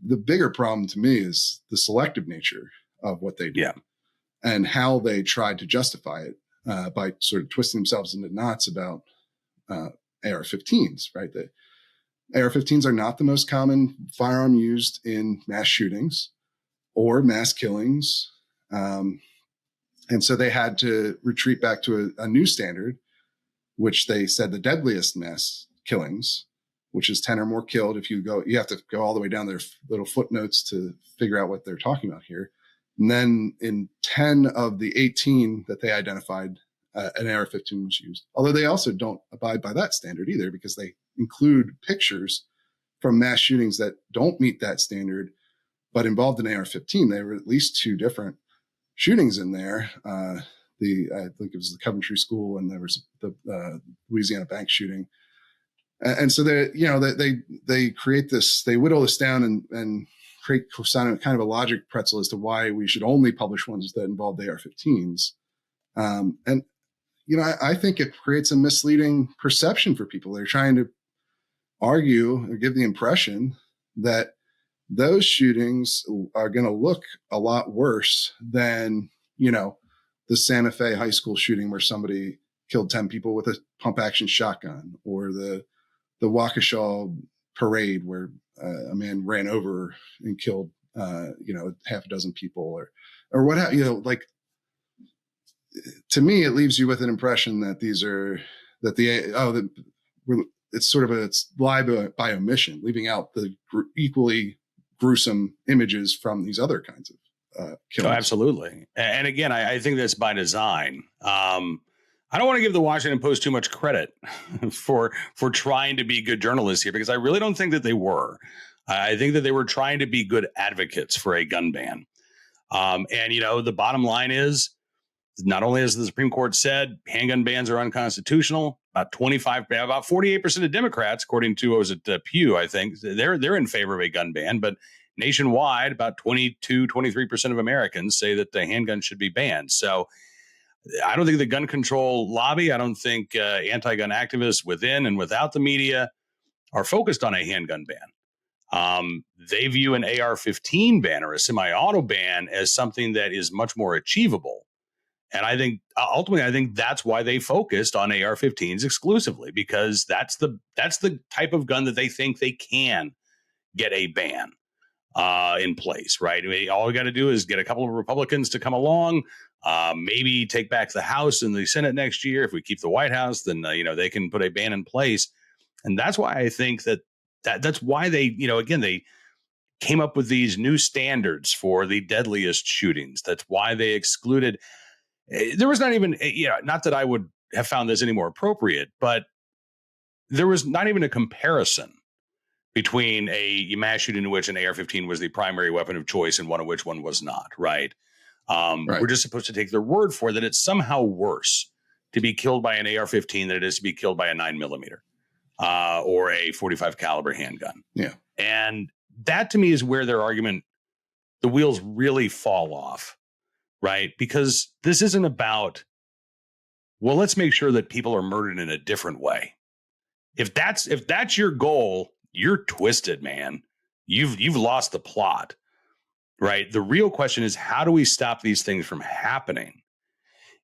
the bigger problem to me is the selective nature of what they do and how they tried to justify it by sort of twisting themselves into knots about AR-15s, right? The AR-15s are not the most common firearm used in mass shootings or mass killings. And so they had to retreat back to a new standard, which they said the deadliest mass killings, which is 10 or more killed. If you have to go all the way down their little footnotes to figure out what they're talking about here. And then in 10 of the 18 that they identified, an AR-15 was used. Although they also don't abide by that standard either, because they include pictures from mass shootings that don't meet that standard, but involved an AR-15. There were at least 2 different shootings in there. I think it was the Coventry School, and there was the Louisiana bank shooting. And so they create this, they whittle this down and create kind of a logic pretzel as to why we should only publish ones that involve the AR-15s. And I think it creates a misleading perception for people. They're trying to argue or give the impression that those shootings are going to look a lot worse than, the Santa Fe high school shooting where somebody killed 10 people with a pump action shotgun, or the Waukesha parade where a man ran over and killed, half a dozen people, or what, to me, it leaves you with an impression that it's sort of it's lie by omission, leaving out the equally gruesome images from these other kinds of killings. Oh, absolutely. And again, I think that's by design. I don't want to give the Washington Post too much credit for trying to be good journalists here, because I really don't think that they were. I think that they were trying to be good advocates for a gun ban. And the bottom line is, not only has the Supreme Court said handgun bans are unconstitutional, about 48% of Democrats, according to Pew, I think they're in favor of a gun ban, but nationwide, about 23% of Americans say that the handgun should be banned. So I don't think the gun control lobby, I don't think anti-gun activists within and without the media are focused on a handgun ban. They view an AR-15 ban or a semi-auto ban as something that is much more achievable. And I think ultimately, that's why they focused on AR-15s exclusively, because that's the type of gun that they think they can get a ban in place, right? I mean, all we got to do is get a couple of Republicans to come along, maybe take back the House and the Senate next year. If we keep the White House, then they can put a ban in place. And that's why I think that's why they, they came up with these new standards for the deadliest shootings. That's why they excluded. There was not even, not that I would have found this any more appropriate, but there was not even a comparison between a mass shooting in which an AR-15 was the primary weapon of choice and one in which one was not, right? Right. We're just supposed to take their word for it that it's somehow worse to be killed by an AR-15 than it is to be killed by a 9mm or a .45 caliber handgun. Yeah. And that to me is where their argument, the wheels really fall off, right? Because this isn't about, well, let's make sure that people are murdered in a different way. If that's your goal, you're twisted, man. You've lost the plot, right? The real question is, how do we stop these things from happening?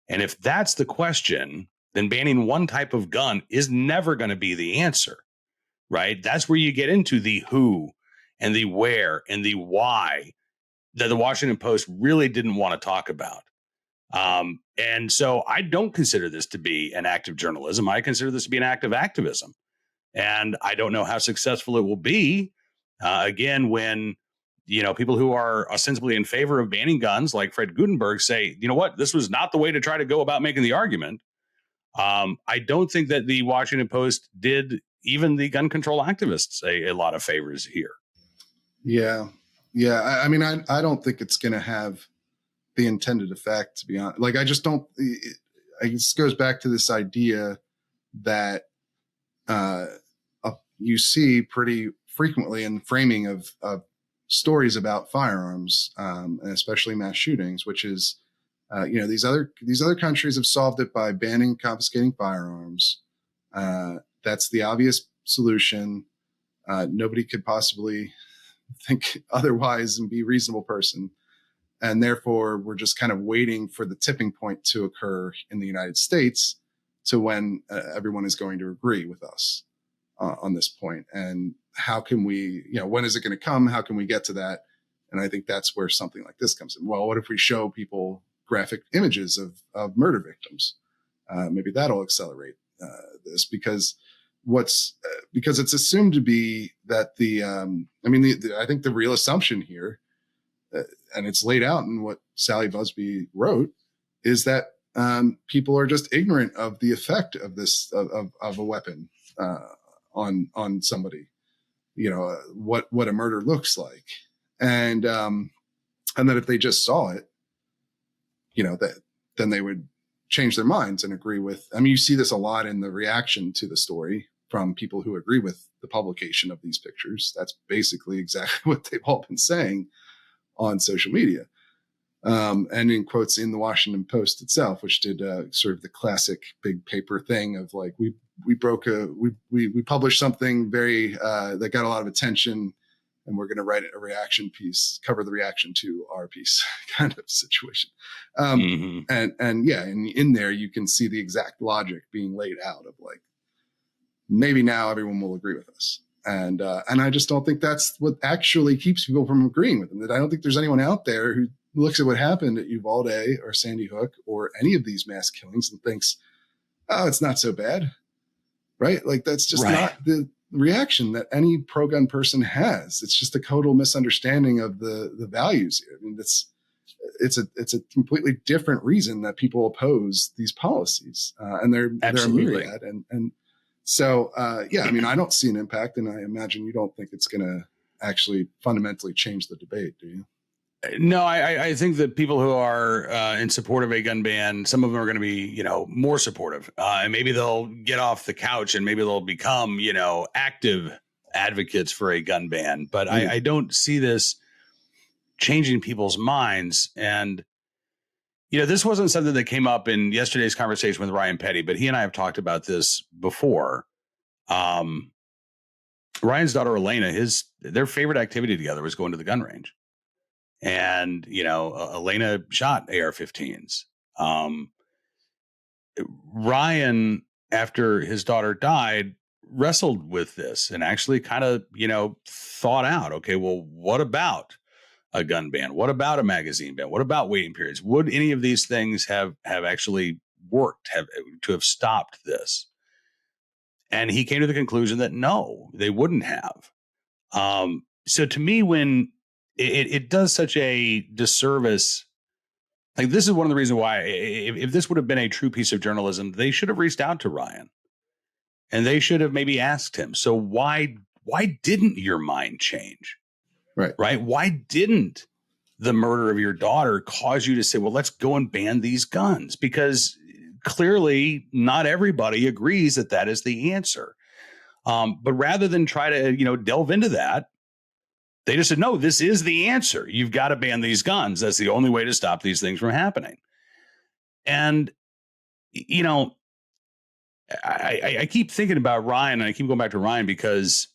And if that's the question, then banning one type of gun is never going to be the answer, right? That's where you get into the who and the where and the why that the Washington Post really didn't want to talk about. And so I don't consider this to be an act of journalism. I consider this to be an act of activism. And I don't know how successful it will be. Again, when, people who are ostensibly in favor of banning guns, like Fred Gutenberg, say, you know what, this was not the way to try to go about making the argument. I don't think that the Washington Post did even the gun control activists a lot of favors here. Yeah. Yeah. I mean, I don't think it's going to have the intended effect, to be honest. Like, I just don't, it just goes back to this idea that you see pretty frequently in framing of stories about firearms, and especially mass shootings, which is, these other countries have solved it by banning, confiscating firearms. That's the obvious solution. Nobody could possibly think otherwise and be a reasonable person. And therefore, we're just kind of waiting for the tipping point to occur in the United States to when everyone is going to agree with us on this point. And how can we, when is it going to come? How can we get to that? And I think that's where something like this comes in. Well, what if we show people graphic images of murder victims? Maybe that'll accelerate this, because because it's assumed to be that I think the real assumption here, and it's laid out in what Sally Busby wrote, is that people are just ignorant of the effect of this of a weapon on somebody. What a murder looks like, and that if they just saw it, then they would change their minds and agree with. I mean, you see this a lot in the reaction to the story from people who agree with the publication of these pictures. That's basically exactly what they've all been saying on social media, and in quotes in the Washington Post itself, which did sort of the classic big paper thing of like, we published something very that got a lot of attention, and we're going to write a reaction piece, cover the reaction to our piece kind of situation. And in there you can see the exact logic being laid out of like, maybe now everyone will agree with us. And I just don't think that's what actually keeps people from agreeing with them. That I don't think there's anyone out there who looks at what happened at Uvalde or Sandy Hook or any of these mass killings and thinks, oh, it's not so bad, right? Like, that's just not the reaction that any pro-gun person has. It's just a total misunderstanding of the values here. I mean, it's a completely different reason that people oppose these policies, and they're a myriad. And so, I mean, I don't see an impact, and I imagine you don't think it's going to actually fundamentally change the debate, do you? No, I think that people who are in support of a gun ban, some of them are going to be, more supportive, and maybe they'll get off the couch and maybe they'll become, active advocates for a gun ban. But I don't see this changing people's minds. And, this wasn't something that came up in yesterday's conversation with Ryan Petty, but he and I have talked about this before. Ryan's daughter, Elena, their favorite activity together was going to the gun range. And, Elena shot AR-15s. Ryan, after his daughter died, wrestled with this and actually kind of, thought out, okay, well, what about a gun ban? What about a magazine ban? What about waiting periods? Would any of these things have actually worked to have stopped this? And he came to the conclusion that no, they wouldn't have. So to me, when it does such a disservice, like, this is one of the reasons why, if this would have been a true piece of journalism, they should have reached out to Ryan and they should have maybe asked him, so why didn't your mind change? Right. Why didn't the murder of your daughter cause you to say, well, let's go and ban these guns? Because clearly not everybody agrees that is the answer. But rather than try to, delve into that, they just said, no, this is the answer. You've got to ban these guns. That's the only way to stop these things from happening. And, I keep thinking about Ryan, and I keep going back to Ryan because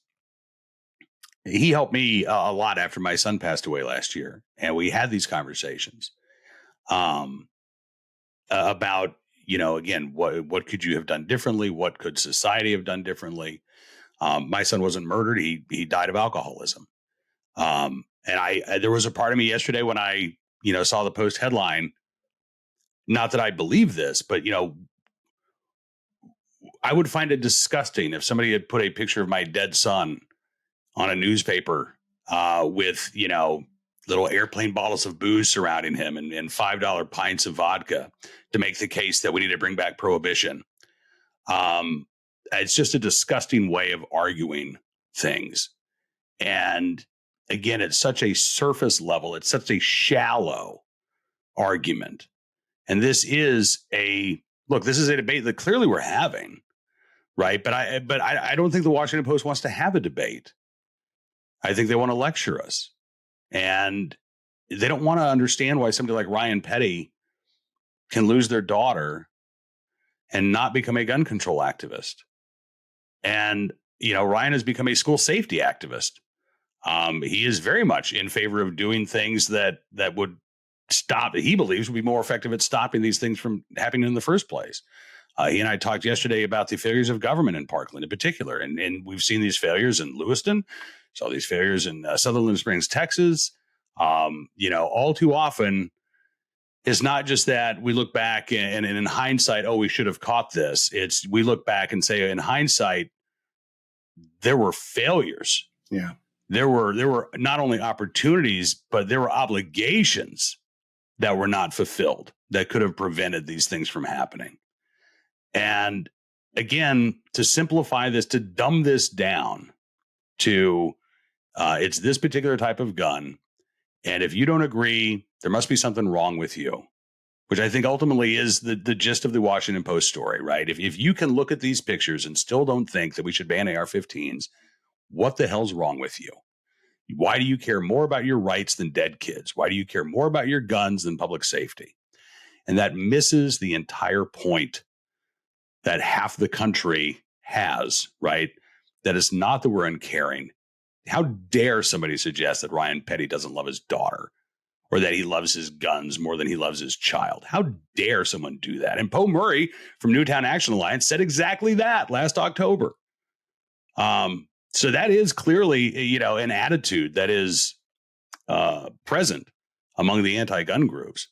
he helped me a lot after my son passed away last year. And we had these conversations about, again, what could you have done differently? What could society have done differently? My son wasn't murdered. He died of alcoholism. And there was a part of me yesterday when I, saw the Post headline, not that I believe this, but, I would find it disgusting if somebody had put a picture of my dead son on a newspaper with, little airplane bottles of booze surrounding him and $5 pints of vodka to make the case that we need to bring back prohibition. It's just a disgusting way of arguing things. And again, it's such a surface level. It's such a shallow argument. And this is a debate that clearly we're having, right? But I don't think the Washington Post wants to have a debate. I think they want to lecture us. And they don't want to understand why somebody like Ryan Petty can lose their daughter and not become a gun control activist. And, Ryan has become a school safety activist. He is very much in favor of doing things that would stop. He believes would be more effective at stopping these things from happening in the first place. He and I talked yesterday about the failures of government in Parkland in particular. And we've seen these failures in Lewiston, saw these failures in Sutherland Springs, Texas. All too often, it's not just that we look back and in hindsight, oh, we should have caught this. It's we look back and say in hindsight, there were failures. Yeah. There were not only opportunities, but there were obligations that were not fulfilled that could have prevented these things from happening. And again, to simplify this, to dumb this down to it's this particular type of gun. And if you don't agree, there must be something wrong with you, which I think ultimately is the gist of the Washington Post story, right? If you can look at these pictures and still don't think that we should ban AR-15s, what the hell's wrong with you? Why do you care more about your rights than dead kids? Why do you care more about your guns than public safety? And that misses the entire point that half the country has, right? That it's not that we're uncaring. How dare somebody suggest that Ryan Petty doesn't love his daughter or that he loves his guns more than he loves his child? How dare someone do that? And Poe Murray from Newtown Action Alliance said exactly that last October. So that is clearly, an attitude that is present among the anti-gun groups.